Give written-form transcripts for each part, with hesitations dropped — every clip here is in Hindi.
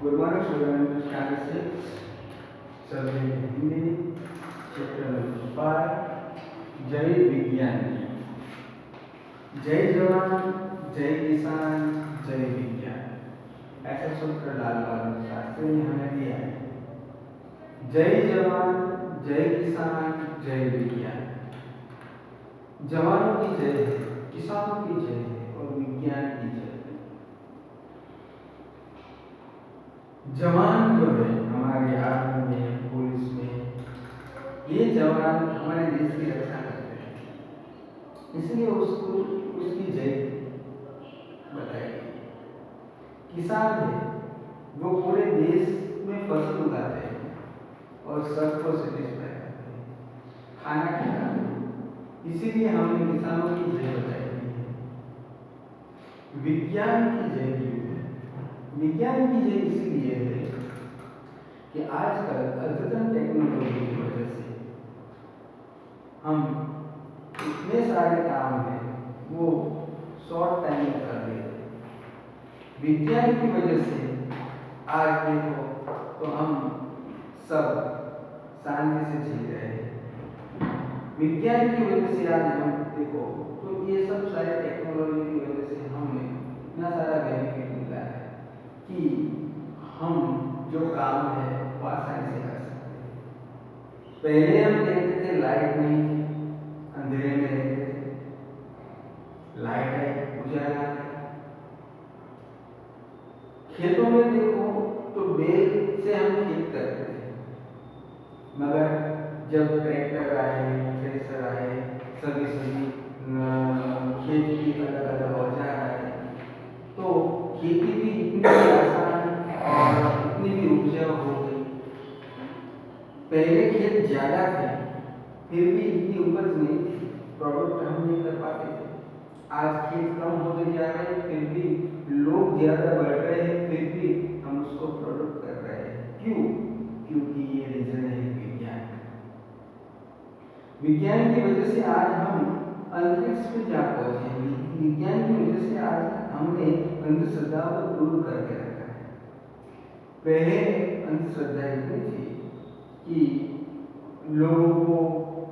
Good morning, students. Standard 6, subject Hindi, chapter number 5, जय विज्ञान की। जय जवान, जय किसान, जय विज्ञान, ऐसा सूत्र लाल बहादुर शास्त्री ने हमें दिया है। जय जवान, जय किसान, जय विज्ञान। जवानों की जय है, किसानों की जय है और विज्ञान की जय है। जवान जो है हमारे आर्मी में, पुलिस में, ये जवान हमारे देश की रक्षा करते हैं, इसलिए उसको उसकी जय बताई गई। किसान है, वो पूरे देश में फसल उगाते हैं और सबको सेटिस्फाई करते हैं, खाना खिलाते हैं, इसीलिए हमने किसानों की जय बताई गई है। विज्ञान की जय क्यों है? विज्ञान की जय इसलिए है कि आजकल अद्यतन टेक्नोलॉजी की वजह से हम इतने सारे काम हैं वो शॉर्ट टाइम में कर लेते हैं। विज्ञान की वजह से आज देखो तो हम सब शांति से जी रहे हैं। विज्ञान की वजह से आज हम देखो तो ये सब सारे टेक्नोलॉजी की वजह से हमें इतना सारा बेनिफिट मिला है कि हम जो काम है वो आसानी से कर सकते हैं। पहले हम देखते थे लाइट नहीं थी, अंधेरे में रहते थे, लाइट आई, उजाला आया। खेतों में देखो तो बैल से हम खेत करते थे, मगर जब ट्रैक्टर आए, थ्रेसर आए, सभी खेत की अलग अलग औजार आए, तो खेती भी इतनी आसान और इतनी भी उपजाऊ हो गई। पहले खेत ज्यादा थे, फिर भी इतनी उपज नहीं थी, प्रोडक्ट हम नहीं कर पाते थे। आज खेत कम होते जा रहे हैं, फिर भी लोग ज्यादा बढ़ रहे हैं, फिर भी हम उसको प्रोडक्ट कर रहे हैं। क्यों? क्योंकि ये रीजन है विज्ञान। विज्ञान की वजह से आज हम अंतरिक्ष में जा पहुंचे हैं। विज्ञान की वजह से आज हमने अंधश्रद्धा को दूर करके रखा है। पहले अंधश्रद्धा इतनी थी कि लोगों को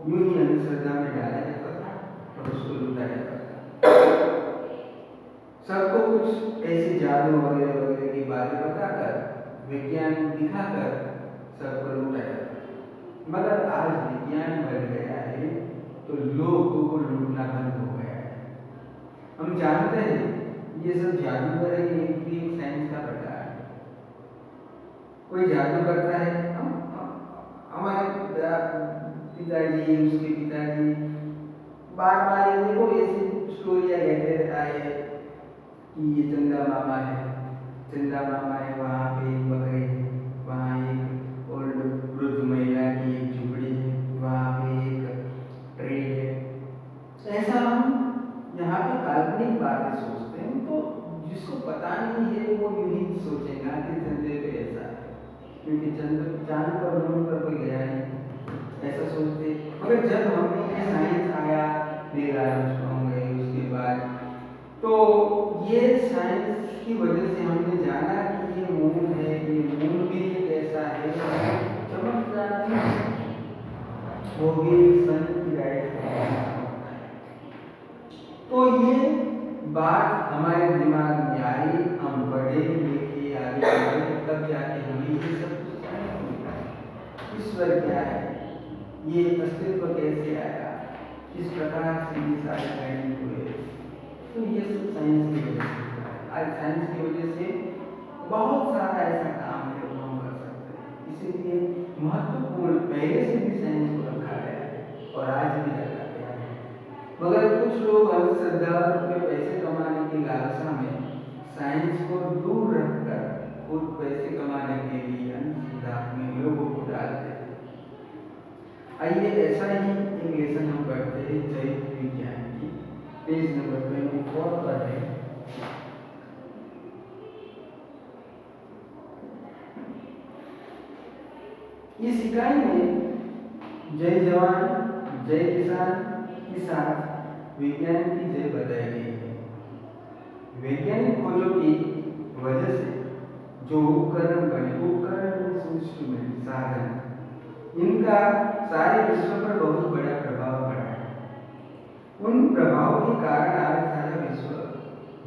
यूं ही अंधश्रद्धा में डाला जाता था और उसको लुटाया जाता था। सबको कुछ ऐसी जादू वगैरह वगैरह की बातें बताकर, विज्ञान दिखाकर सबको लुटाया जाता था। मगर आज विज्ञान बढ़ गया है तो लोगों को लूटना बंद हो गया है। हम जानते हैं ये सब जादूगर है, ये भी एक साइंस का प्रकार है। कोई जादू करता है, हमारे पिताजी, उसके पिताजी बार बार ये देखो ऐसी स्टोरियाँ कहते रहता है कि ये चंदा मामा है, चंदा मामा है, वहाँ पे एक बकरी है, वहाँ एक ओल्ड वृद्ध महिला की एक झुपड़ी है, वहाँ पे एक ट्री है। ऐसा हम यहाँ पे काल्पनिक बातें सोचते हैं, तो जिसको पता नहीं है वो यूं ही सोचेगा कि चंदे पे ऐसा है, क्योंकि चांद पर मून पर कोई गया नहीं, ऐसा सोचते। मगर जब हमने ये साइंस आया, नील आर्मस्ट्रांग गए, उसके बाद तो ये साइंस की वजह से हमने जाना कि ये मून है, ये मून भी एक ऐसा है चमकदार वो भी सन की लाइट है। तो ये बात हमारे दिमाग में आई, हम पढ़े लिखे आगे बढ़े, तब जाके हमें ये सब ईश्वर क्या है, ये अस्तित्व कैसे आया, किस प्रकार से ये सारे गाइड हुए, तो ये सब साइंस की वजह से। आज साइंस की वजह से बहुत सारा ऐसा काम है जो हम कर सकते हैं, इसीलिए महत्वपूर्ण पहले से भी साइंस को रखा गया है और आज भी रखा गया है। मगर कुछ लोग अंधश्रद्धा में पैसे कमाने की लालसा में साइंस को दूर रखकर खुद पैसे कमाने के लिए अंधश्रद्धा में लोगों को डालते हैं। आइए ऐसा ही एक लेसन हम पढ़ते हैं जय विज्ञान की, पेज नंबर 24 पर है। इस इकाई में जय जवान, जय किसान के साथ विज्ञान की जय बताई गई है। वैज्ञानिक खोजों की वजह से जो उपकरण इनका सारे विश्व पर बहुत बड़ा प्रभाव पड़ा है। उन प्रभाव के कारण आज सारा विश्व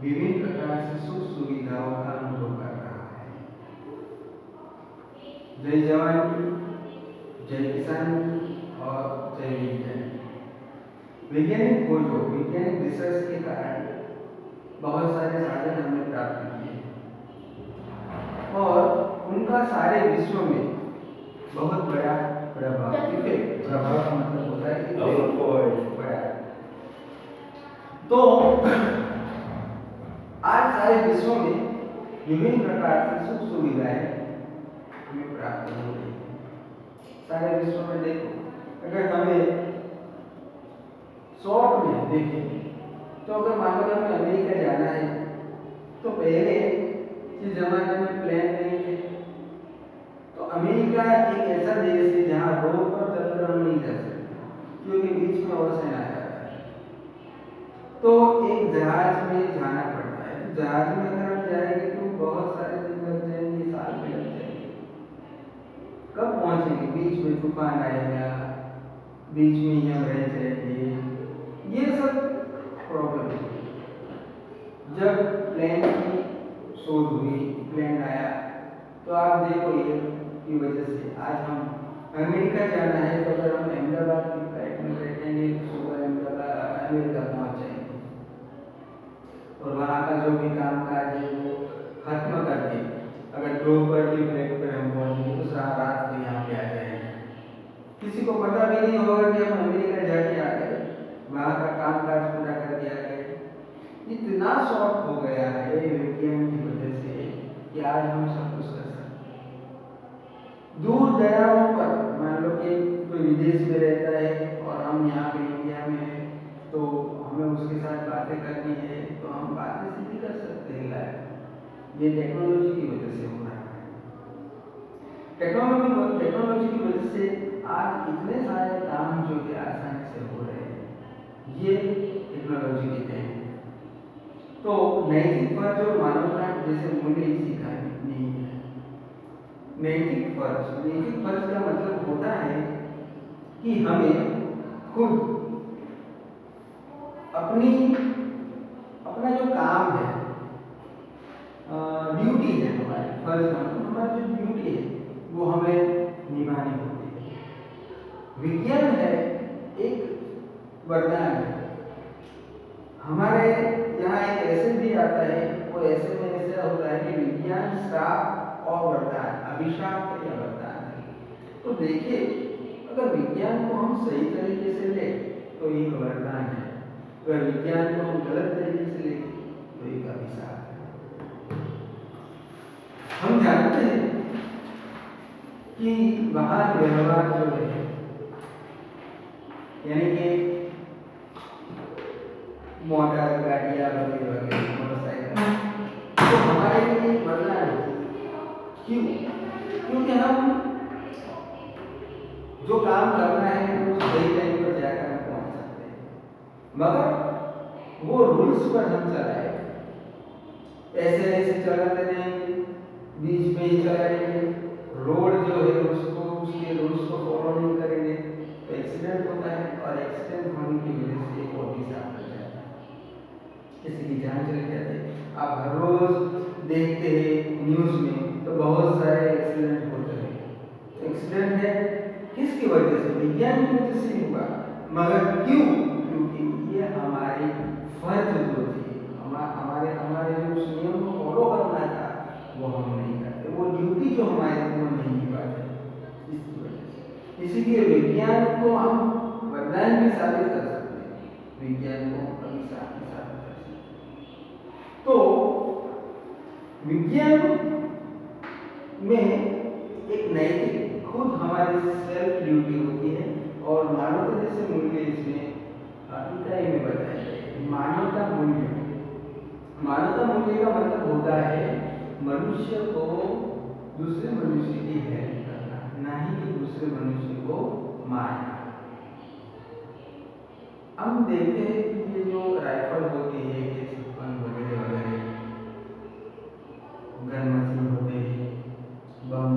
विभिन्न प्रकार से सुख सुविधाओं का अनुभव कर रहा है। जय जवान की, जय किसान की और जय विज्ञान। वैज्ञानिक खोजों, वैज्ञानिक रिसर्च के कारण बहुत सारे साधन हमने प्राप्त किए और उनका सारे विश्व में बहुत बड़ा प्रभाव, इफेक्ट, प्रभाव का मतलब होता है कि बड़ा। तो आज सारे विश्व में विभिन्न प्रकार से सुख सुविधाएं हमें प्राप्त हो रही है। सारे विश्व में देखो, अगर हमें शॉर्ट में देखें तो अगर मान लो हमें अमेरिका जाना है तो पहले के जमाने में प्लेन नहीं थे। तो अमेरिका एक ऐसा देश है जहाँ रोड पर चलकर हम नहीं जा सकते क्योंकि बीच में ओशन आ जाता है। तो एक जहाज में जाना पड़ता है। तो जहाज में अगर हम जाएंगे तो बहुत सारे दिन लग जाएंगे, साल भी लग जाएंगे। कब पहुंचेंगे? बीच में तूफान आएगा, बीच में ही हम रह जाएंगे, ये सब प्रॉब्लम है। जब प्लेन की शोध हुई, प्लेन आया, तो आप देखो ये की वजह से आज हम अमेरिका जाना है तो अगर हम अहमदाबाद की फ्लाइट में बैठेंगे तो सुबह अमेरिका पहुंच जाएंगे और वहाँ का जो भी काम काज है वो खत्म करके अगर दोपहर की फ्लाइट पर हम पहुंचेंगे तो रात को यहाँ पे आ जाएंगे। किसी को पता भी नहीं होगा कि हम अमेरिका जाके आ गए, वहाँ का काम काज पूरा करके आ गए। इतना शॉर्ट हो गया है विज्ञान की वजह से कि आज हम सब कुछ कर सकते हैं। दूर दरारों पर मान लो कि कोई विदेश में रहता है और हम यहाँ पे इंडिया में हैं, तो हमें उसके साथ बातें करनी है तो हम बातें सीधी कर सकते हैं लाइव। ये टेक्नोलॉजी की वजह से हो रहा है। टेक्नोलॉजी की वजह से आज इतने सारे काम जो कि आसानी से हो रहे हैं, ये टेक्नोलॉजी की देन है। तो नैतिक फर्ज और मानवता जैसे मूल्य सिखाए नहीं है। नैतिक फर्ज का मतलब होता है कि हमें खुद अपना जो काम है, ड्यूटी है हमारी, फर्ज का मतलब हमारी जो ड्यूटी है वो हमें निभानी होती है। विज्ञान है एक वरदान है। हमारे यहाँ एक ऐसे भी आता है, वो ऐसे में ऐसा होता है कि विज्ञान श्राप और वरदान, अभिशाप या वरदान है। तो देखिए, अगर विज्ञान को हम सही तरीके से ले तो एक वरदान है, अगर विज्ञान को हम गलत तरीके से ले तो एक अभिशाप है। हम जानते हैं कि वाहन व्यवहार जो है, यानी कि मोटर, गाड़ियाँ वगैरह वगैरह, मोटरसाइकिल, तो हमारे लिए एक वरदान है। क्यों? क्योंकि हम जो काम करना है वो सही टाइम पर जाकर हम पहुंच सकते हैं, मगर वो रूल्स पर हम चलाए, ऐसे चलाते रहेंगे, बीच में ही चलाएंगे, रोड जो है उसके रूल्स को फॉलो नहीं करेंगे तो एक्सीडेंट होता है और एक्सीडेंट होने की वजह से एक और भी साथ हो जाता है, किसी की जान चली जाती है। आप हर रोज देखते हैं न्यूज़ में तो बहुत सारे एक्सीडेंट होते हैं। एक्सीडेंट है किसकी वजह से? विज्ञान की वजह से हुआ, मगर क्यों? क्योंकि ये हमारी फर्ज जो थी, हमारे जो उस नियम को फॉलो करना था वो हम नहीं करते, वो ड्यूटी जो हमारे वो नहीं निभाते, इसकी वजह से। इसीलिए विज्ञान को हम वरदान भी साबित कर सकते हैं, विज्ञान को हम अभिशाप भी साबित कर सकते हैं। तो विज्ञान में एक नैतिक खुद हमारी सेल्फ ड्यूटी होती है और मानवता जैसे मूल्य इसमें इकाई में बताए गए। मानवता मूल्य का मतलब होता है मनुष्य को दूसरे मनुष्य की हेल्प करना, ना ही कि दूसरे मनुष्य को मारना। हम देखते हैं कि ये जो राइफल होती है, ये छप्पन वगैरह गन मशीन होते हैं, बम,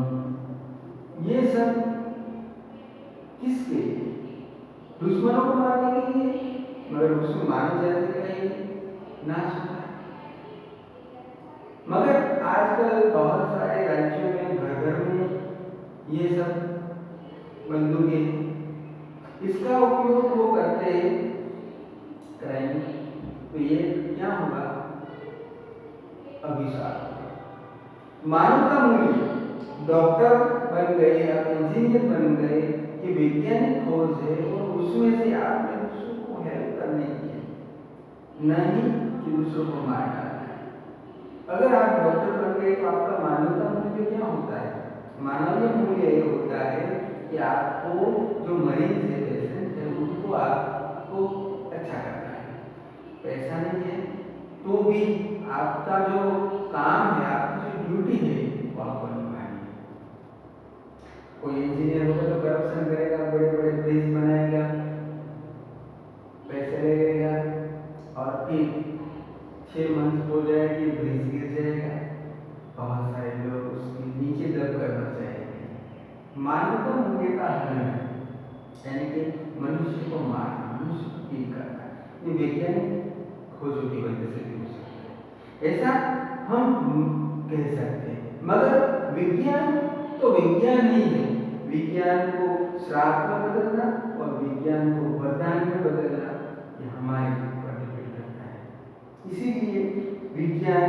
ये सब दुश्मनों को मारने के लिए, मगर उसमें मानव जाति का ही नाश होता है। मगर आजकल बहुत सारे राज्यों में घर घर में ये सब बंदूकें, इसका उपयोग वो करते क्राइम, तो ये क्या होगा? अभिशाप। मानवता मूल्य, डॉक्टर बन गए, आप इंजीनियर बन गए, ये वैज्ञानिक खोज है और उसमें से आपने दूसरों को हेल्प करने की है, नहीं कि दूसरों को मार डालना है। अगर आप डॉक्टर बन गए तो आपका मानवता मूल्य क्या होता है? मानवीय मूल्य ये होता है कि आपको जो मरीज है, पेशेंट है, उनको आपको अच्छा करना है। पैसा नहीं है तो भी आपका जो काम है, आपकी जो ड्यूटी है, वो आपको निभानी है। कोई इंजीनियर होगा तो करप्शन करेगा, बड़े बड़े ब्रिज बनाएगा, पैसे लेगा और फिर 6 मंथ हो जाएगी, ब्रिज गिर जाएगा, बहुत सारे लोग उसके नीचे दब कर मर जाएंगे। मानवता मूल्य का हनन, यानी कि मनुष्य को मारना, मनुष्य को किल करना, ये वैज्ञानिक खोजों की वजह से भी हो सकता है, ऐसा हम कह सकते हैं। मगर विज्ञान तो विज्ञान ही है। विज्ञान को श्राप में बदलना और विज्ञान को वरदान में बदलना, ये हमारे ऊपर डिपेंड करता है। इसीलिए विज्ञान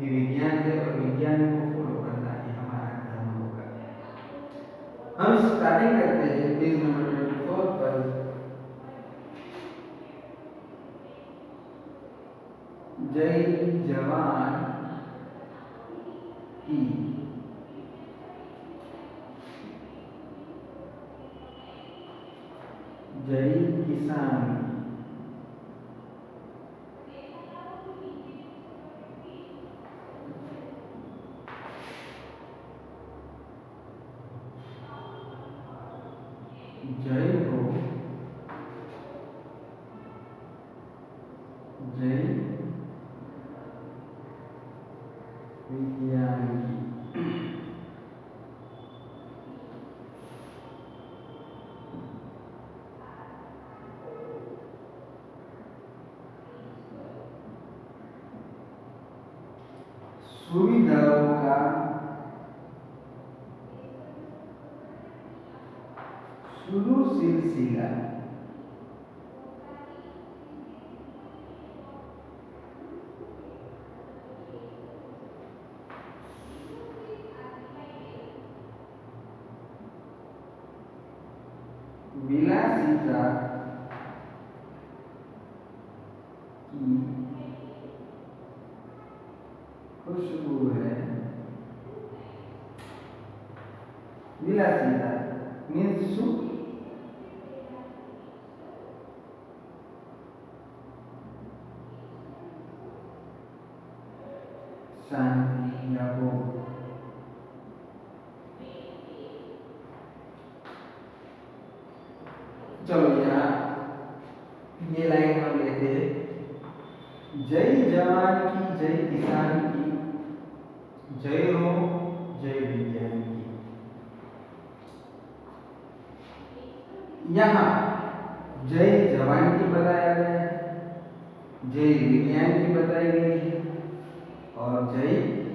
ये विज्ञान है और विज्ञान को फॉलो करना ये हमारा धर्म होगा। हम स्टार्टिंग करते हैं पेज नंबर 24 पर। जय जवान की जय किसान जय हो, जय विज्ञान की। सुविधाओं का शुरू सिलसिला विलासिता की खुशबू है। विलासिता मीन्स सुख, शांति या भोग। चलो यहाँ ये लाइन हम लेते हैं। जय जवान की, जय किसान की, जय हो, जय विज्ञान की। यहाँ जय जवान की बताया गया है, जय विज्ञान की बताई गई है, और जय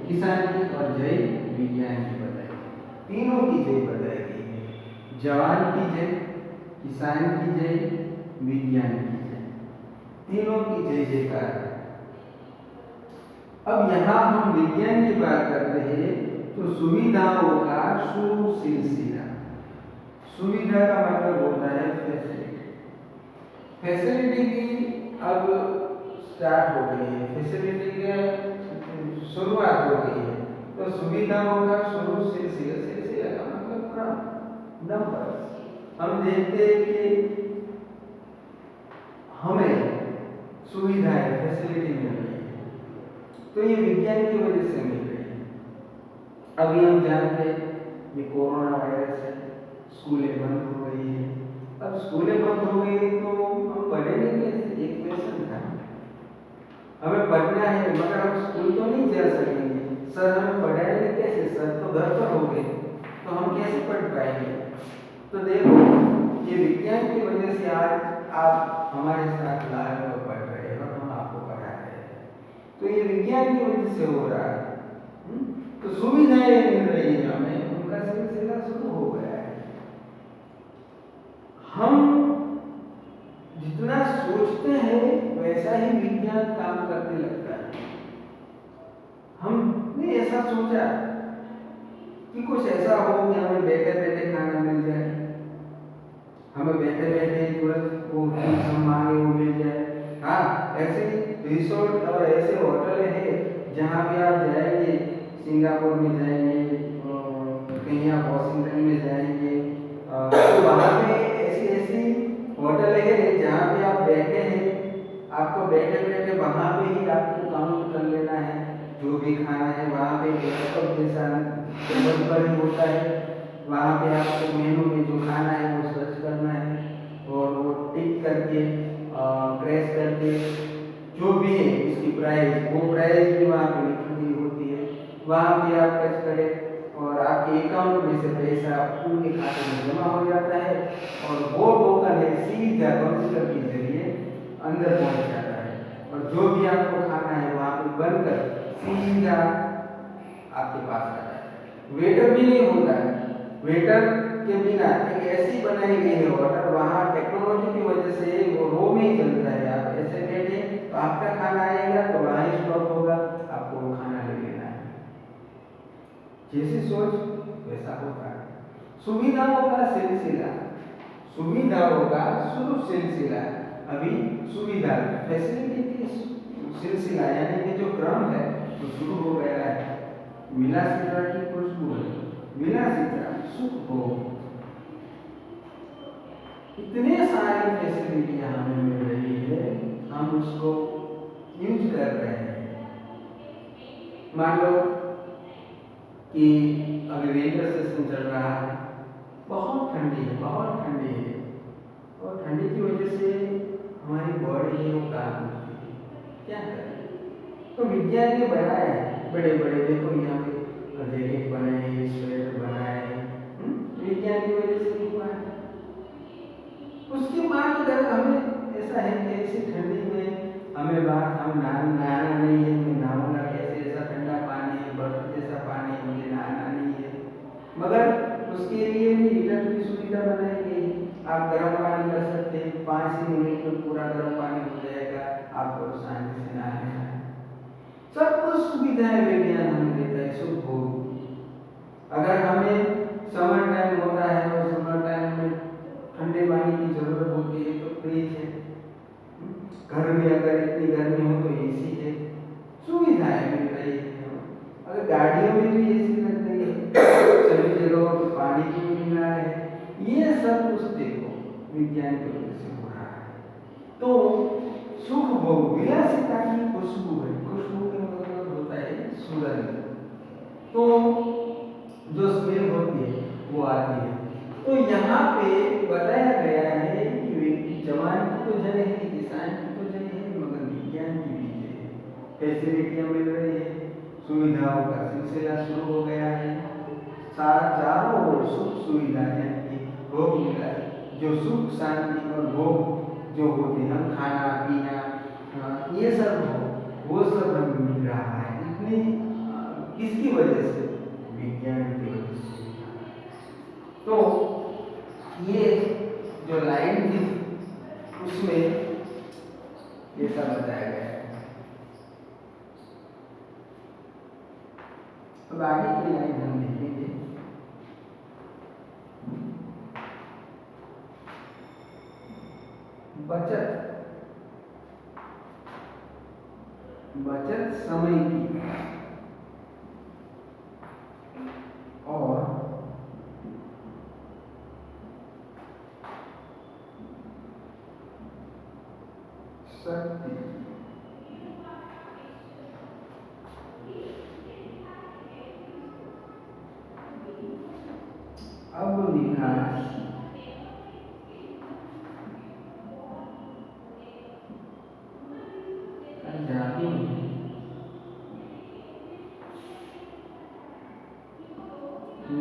किसान की और जय विज्ञान की बताई गई। तीनों की जय बताई गई है। जवान की जय, किसान की जय, विज्ञान की जय, तीनों की जय जयकार है। अब यहाँ हम विज्ञान की बात करते हैं तो सुविधाओं का शुरू सिलसिला। सुविधा का मतलब होता है फैसिलिटी। फैसिलिटी की अब स्टार्ट हो गई है, फैसिलिटी की शुरुआत हो गई है, तो सुविधाओं का शुरू सिलसिला, सिलसिला का मतलब क्रम, नंबर। हम देखते हैं कि हमें सुविधाएं, फैसिलिटी मिल रही है, तो ये विज्ञान की वजह से मिल रही है। अभी हम जानते हैं ये कोरोना वायरस है, स्कूलें बंद हो गई है। अब स्कूलें बंद हो गई तो हम पढ़ेंगे कैसे? एक क्वेश्चन था, हमें पढ़ना है मगर हम स्कूल तो नहीं जा सकेंगे, सर हमें पढ़ाएंगे कैसे? सर तो घर पर हो गए, तो हम कैसे पढ़ पाएंगे? तो देखो ये विज्ञान की वजह से आज आप हमारे साथ लाइव में पढ़ रहे हैं और हम आपको पढ़ा रहे हैं, तो ये विज्ञान की वजह से हो रहा है। तो सुविधाएं मिल रही है हमें, उनका सिलसिला शुरू हो गया है। हम जितना सोचते हैं वैसा ही विज्ञान काम करने लगता है। हमने ऐसा सोचा कि कुछ ऐसा हो कि हमें बैठे बैठे खाना मिल जाए, हमें बैठे बैठे तुरंत वो हम मांगे वो मिल जाए। हाँ, ऐसे रिसोर्ट और ऐसे होटल हैं जहाँ भी आप जाएंगे, सिंगापुर में जाएंगे, कहीं आप वॉशिंगटन में जाएंगे, तो वहाँ पे ऐसी ऐसी होटल है जहाँ पे आप बैठे हैं, आपको बैठे बैठे वहाँ पे ही आपको काउंट कर लेना है जो भी खाना है। वहाँ पे लैपटॉप जैसा टेबल पर ही होता है, वहाँ पे आपको मेनू में जो खाना है वो सर्च करना है और वो टिक करके प्रेस करके जो भी है उसकी प्राइस, वो प्राइस भी वहाँ पे लिखी हुई होती है। वहाँ पे आप टच करें और आपके अकाउंट में से पैसा उनके खाते में जमा हो जाता है और वो टोकन है सीधा कंप्यूटर के जरिए अंदर पहुँच जाता है और जो भी आपको खाना है वहाँ पे बनकर सीधा आपके पास आता है। वेटर भी नहीं होता है, वेटर के बिना एक ऐसी बनाई गई है होटल, वहाँ टेक्नोलॉजी की वजह से वो रो में ही चलता है। आप ऐसे बैठे तो आपका खाना आएगा तो वहाँ ही स्टॉप होगा, आपको वो खाना ले लेना है। जैसी सोच वैसा होता है। सुविधाओं का सिलसिला, सुविधाओं का शुरू सिलसिला, अभी सुविधा फैसिलिटी की सिलसिला यानी कि जो क्रम है वो शुरू हो गया है। विलासिता की खुशबू है, विलासिता सुख भोग, इतने सारी फैसिलिटियां हमें मिल रही है, हम उसको यूज कर रहे हैं। मान लो कि अभी विंटर सेशन चल रहा है, बहुत ठंडी है, बहुत ठंडी है और ठंडी की वजह से हमारी बॉडी है वो काम करती है, क्या करें? तो विज्ञान ने बनाया है, बड़े बड़े देखो यहाँ पे जैकेट बनाए, स्वेटर बनाए, विज्ञान की वजह से हुआ है। उसके बाद अगर हमें ऐसा है कि ऐसी ठंडी में हमें बात हम नहाना नहीं है, मैं नहाऊंगा कैसे? ऐसा ठंडा पानी है, बर्फ जैसा पानी है, मुझे नहाना नहीं है। मगर उसके लिए भी हीटर की सुविधा बनाई गई, आप गर्म पानी कर सकते हैं, 5 ही मिनट में पूरा गर्म पानी हो जाएगा, आपको शांति से नहाना है। सब कुछ सुविधाएं विज्ञान हमें देता है, सुख भोग। अगर हमें समर टाइम होता है और समर टाइम में ठंडे पानी की जरूरत होती है तो फ्रिज है, घर में अगर इतनी गर्मी हो तो एसी है, सुविधाएं मिल रही है। अगर गाड़ियों में भी एसी लग गई है, सभी जगहों पर पानी भी मिल रहा है, ये सब कुछ देखो विज्ञान की वजह से हो रहा है। तो सुख भोग विलासिता की खुशबू है, खुशबू का मतलब होता है सुगंध, तो जो स्मेल होती है वो आती है। तो यहाँ पे बताया गया है कि जवान की तो जय है, किसान की तो जय है, मगर विज्ञान की भी जय है। फैसिलिटियाँ मिल रही है, सुविधाओं का सिलसिला शुरू हो गया है, चारों ओर सुख सुविधा यानी कि भोग मिला, जो सुख शांति और भोग जो होते हैं, खाना पीना ये सब हो, वो सब हमें मिल रहा है। इतनी किसकी वजह से? विज्ञान की वजह से। तो ये जो लाइन थी उसमें ऐसा बताया गया है। अब आगे की लाइन हम देखेंगे। बचत, बचत समय की और शक्ति, अब विकास का जादू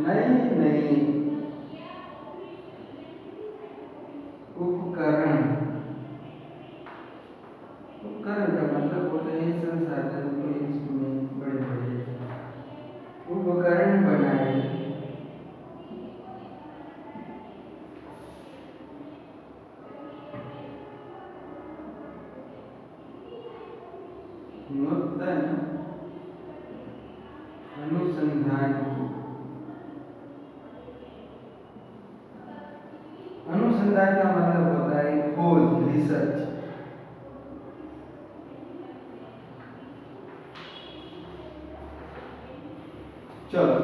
नई नई उपकरण बनाए नूतन अनुसंधान की, अनुसंधान का मतलब होता है खोज, रिसर्च। चलो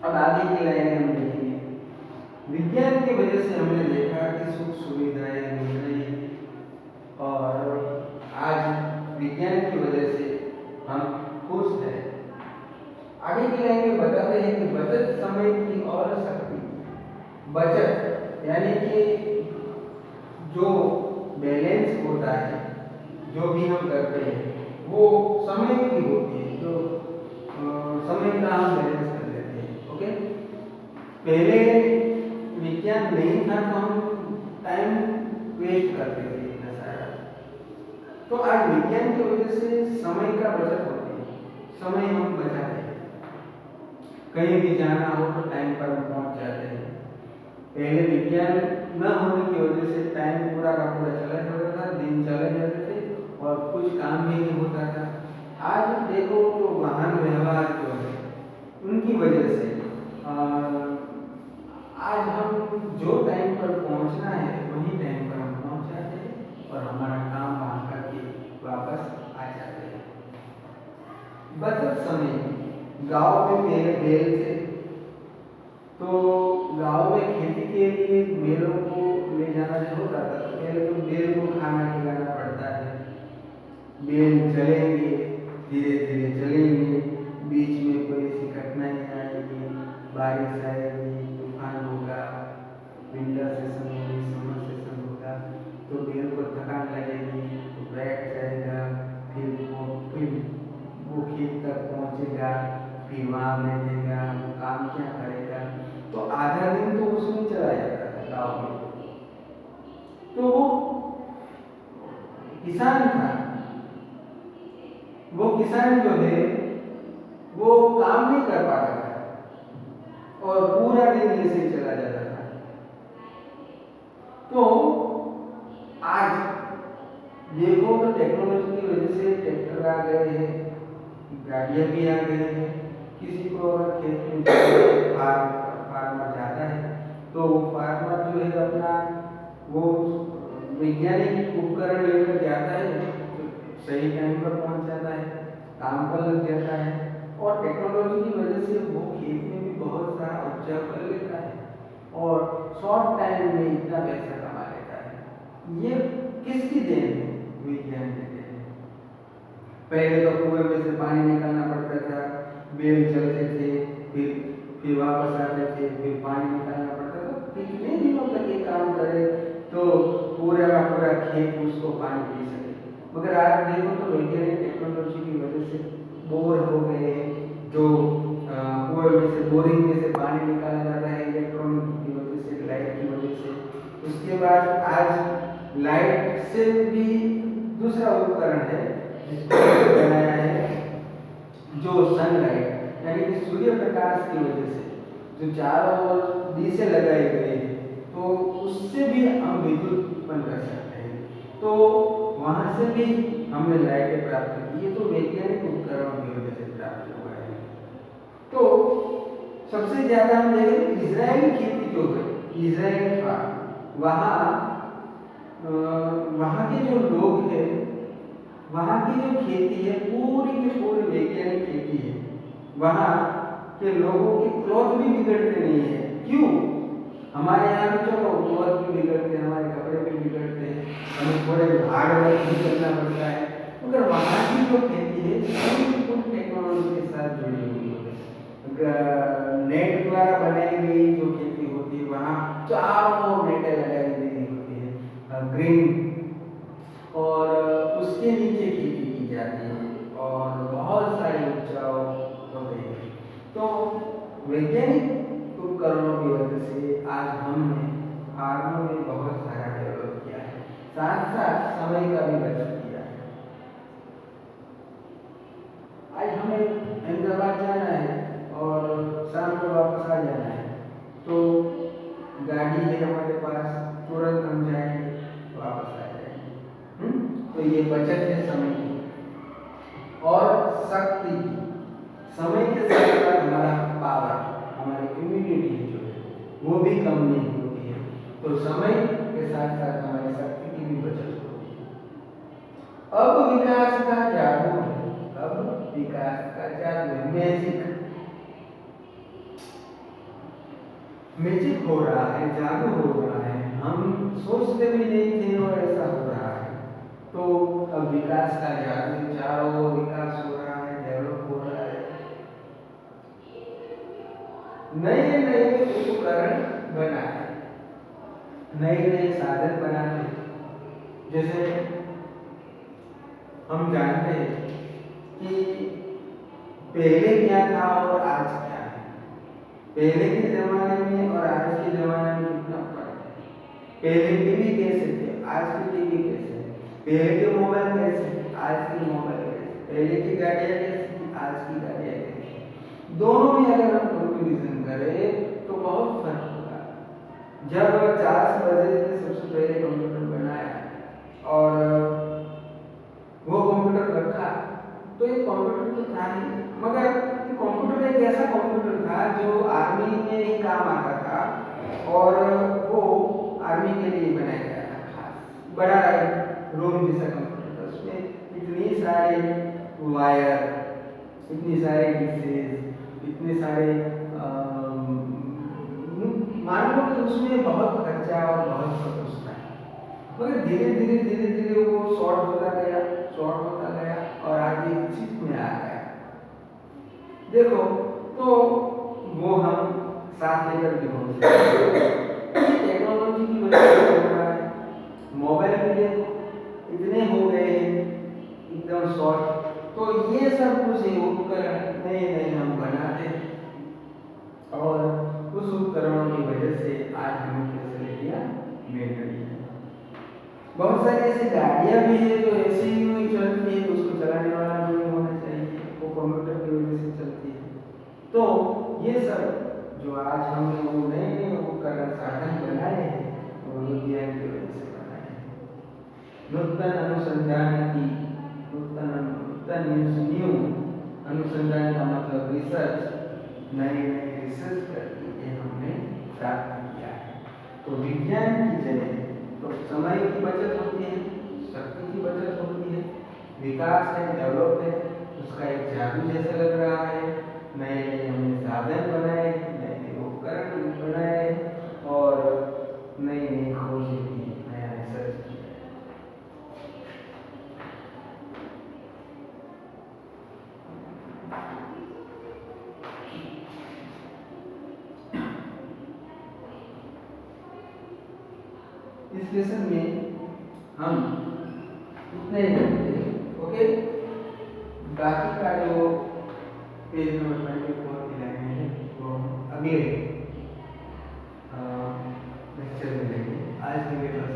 अब आगे की लाइनें हम देखेंगे। विज्ञान की वजह से हमने देखा कि सुख सुविधाएं मिल रही है और आज विज्ञान की वजह से हम खुश हैं। आगे की लाइन में बताते हैं कि बचत समय की और शक्ति। बचत यानी कि जो बैलेंस होता है, जो भी हम करते हैं वो समय की होती है, जो समय का हम बैलेंस कर लेते हैं। ओके, पहले विज्ञान नहीं था तो हम टाइम वेस्ट करते थे इतना सारा। तो आज विज्ञान की वजह से समय का बचत होती है, समय हम बचाते हैं। कहीं भी जाना हो तो टाइम पर हम पहुंच जाते हैं। पहले विज्ञान न होने की वजह से टाइम पूरा का पूरा चला जाता था, दिन चले जाते थे और कुछ काम भी नहीं होता था। आज देखो तो वाहन व्यवहार जो है उनकी वजह से आज हम जो टाइम पर पहुंचना है वही टाइम पर हम पहुंच जाते हैं और हमारा काम वहां करके वापस आ जाते हैं। बचत समय, गांव में पहले बैल थे तो गांव में खेती के लिए बैलों को ले जाना होता था, तो पहले तो बैल को खाना खिलाना पड़ता है। बैल चलेंगे, धीरे धीरे चलेंगे, बीच में कोई सी कठिनाई आएगी, बारिश आएगी, तूफान होगा, विंटर सेशन होगी, समर सेशन होगा, तो बैल को थकान लगेगी तो बैठ जाएगा। फिर वो खेत तक पहुंचेगा, फिर वहाँ बैठेगा, वो काम क्या करेगा, तो आधा दिन तो उसमें चला जाता था गाँव में। तो वो किसान था, वो किसान जो है वो काम नहीं कर पाता था और पूरा दिन ऐसे चला जाता था। तो आज देखो तो टेक्नोलॉजी की वजह से ट्रैक्टर आ गए हैं, गाड़ियां भी आ गई हैं। किसी को अगर खेत में फार्मर जाता है तो फार्मर जो है अपना वो वैज्ञानिक उपकरण लेकर जाता है तो सही टाइम पर पहुंच जाता है, काम पर लग जाता है और टेक्नोलॉजी की वजह से वो खेत में भी बहुत सारा उपजाऊ कर लेता है और शॉर्ट टाइम में इतना पैसा कमा लेता है। ये किसकी देन है? विज्ञान की देन है। पहले तो कुएं में से पानी निकालना पड़ता था, बैल चलते थे, फिर वापस आते थे, फिर पानी निकालना पड़ता था। कितने दिनों तक ये काम करे तो पूरा का पूरा खेत उसको पानी पी सके। मगर आज देखो तो वैज्ञानिक टेक्नोलॉजी की वजह से बोर हो गए हैं, जो कुएं में से बोरिंग में से पानी निकाला जाता है इलेक्ट्रॉनिक की वजह से, लाइट की वजह से। उसके बाद आज लाइट से भी दूसरा उपकरण है जिसको बनाया है, जो सनलाइट यानी कि सूर्य प्रकाश की वजह से जो चारों ओर दिशे लगाए गए हैं तो उससे भी हम विद्युत उत्पन्न कर सकते हैं। तो वहां से भी हमने लाइटें प्राप्त की, ये तो वैज्ञानिक उपकरणों की वजह से प्राप्त हुआ है। तो सबसे ज्यादा हम देखें इजरायली खेती जो है, इजराइल का वहाँ के जो लोग हैं, वहाँ की जो खेती है पूरी की पूरी वैज्ञानिक खेती है। वहाँ के लोगों के क्लॉथ भी बिगड़ते नहीं है। क्यों? हमारे यहाँ भी चलो क्लॉथ भी बिगड़ते हैं, हमारे कपड़े भी बिगड़ते हैं, हमें थोड़े हार्ड वर्क भी करना पड़ता है, मगर वहाँ की जो खेती है पूरी टेक्नोलॉजी के साथ जुड़ी हुई है। नेट द्वारा बनाई गई जो खेती होती है वहाँ चारों नेटें लगाई गई होती है ग्रीन, और उसके नीचे खेती की जाती है और बहुत सारे उपजाऊ होते हैं। तो वैज्ञानिक उपकरणों की वजह से आज हमने फार्मों में बहुत सारा डेवलप किया है, साथ साथ समय का भी बचत किया है। आज हमें अहमदाबाद जाना है बाहर जाना है तो गाड़ी है हमारे पास, तुरंत हम जाएंगे वापस आ जाएंगे। तो ये बचत है समय की और शक्ति की। समय के साथ साथ हमारा पावर, हमारी इम्यूनिटी जो है वो भी कम नहीं होती है। तो समय के साथ साथ हमारी शक्ति की भी बचत होती है। अब विकास का जादू है, अब विकास का जादू है, मैजिक मैजिक हो रहा है, जादू हो रहा है। हम सोचते भी नहीं थे और ऐसा हो रहा है। तो अब विकास का जादू, चारों ओर विकास हो रहा है, डेवलप हो रहा है, नए नए उपकरण बना है, नए नए साधन बनाते हैं। जैसे हम जानते हैं कि पहले क्या था और आज क्या है। पहले के जमाने में और आज के जमाने में कितना फर्क है। पहले टीवी कैसे थे, आज के टीवी कैसे है। पहले के मोबाइल कैसे थे, आज के मोबाइल कैसे। पहले की गाड़ियाँ कैसी थी, आज की गाड़ियाँ कैसी। दोनों में अगर हम कंपैरिजन करें तो बहुत फर्क होगा। जब चार्ल्स बेबेज ने सबसे पहले कंप्यूटर बनाया और वो कंप्यूटर रखा तो ये कंप्यूटर तो था ही, मगर ये कंप्यूटर एक ऐसा कंप्यूटर था जो आर्मी में ही काम आता था और वो आर्मी के लिए बनाया गया था खास। बड़ा रूम जैसा कंप्यूटर था, उसमें इतनी सारे वायर, इतनी सारे डिशेज, इतने सारे मान लो कि उसमें बहुत खर्चा और बहुत सब कुछ था। मगर धीरे धीरे धीरे धीरे वो शॉर्ट होता गया, शॉर्ट होता गया और आगे चिप में आ गया। देखो तो वो हम साथ लेकर के हो टेक्नोलॉजी की वजह से हो रहा है। मोबाइल में देखो इतने हो गए हैं एकदम शॉर्ट। तो ये सब कुछ उपकरण नए नए हम बनाते हैं और उस उपकरणों की वजह से आज हमें फैसिलिटियाँ मिल रही है। बहुत सारी ऐसी गाड़ियाँ भी है जो ऐसे ही चलती है, उसको चलाने वाला भी नहीं होना चाहिए, वो कंप्यूटर की वजह से चलती है। तो ये सब जो आज हमने वो नए नए उपकरण साधन बनाए हैं वो विज्ञान की वजह से बनाए हैं। नूतन अनुसंधान की, नूतन मीन्स न्यू, अनुसंधान का मतलब रिसर्च, नए नए रिसर्च करके ये हमने प्राप्त किया है। तो विज्ञान की जगह तो समय की बचत होती है, शक्ति की बचत होती है, विकास है, डेवलप है, उसका एक जादू जैसा लग रहा है। नए नए हमने साधन बनाए, नए नए उपकरण बनाए और नई नई खोज की, नया रिसर्च किया। इस लेसन में हम इतने ही करते हैं, ओके। बाकी का जो पेज नंबर 24 की लाइन है वो अगले लेक्चर में लेंगे। आज के लिए बस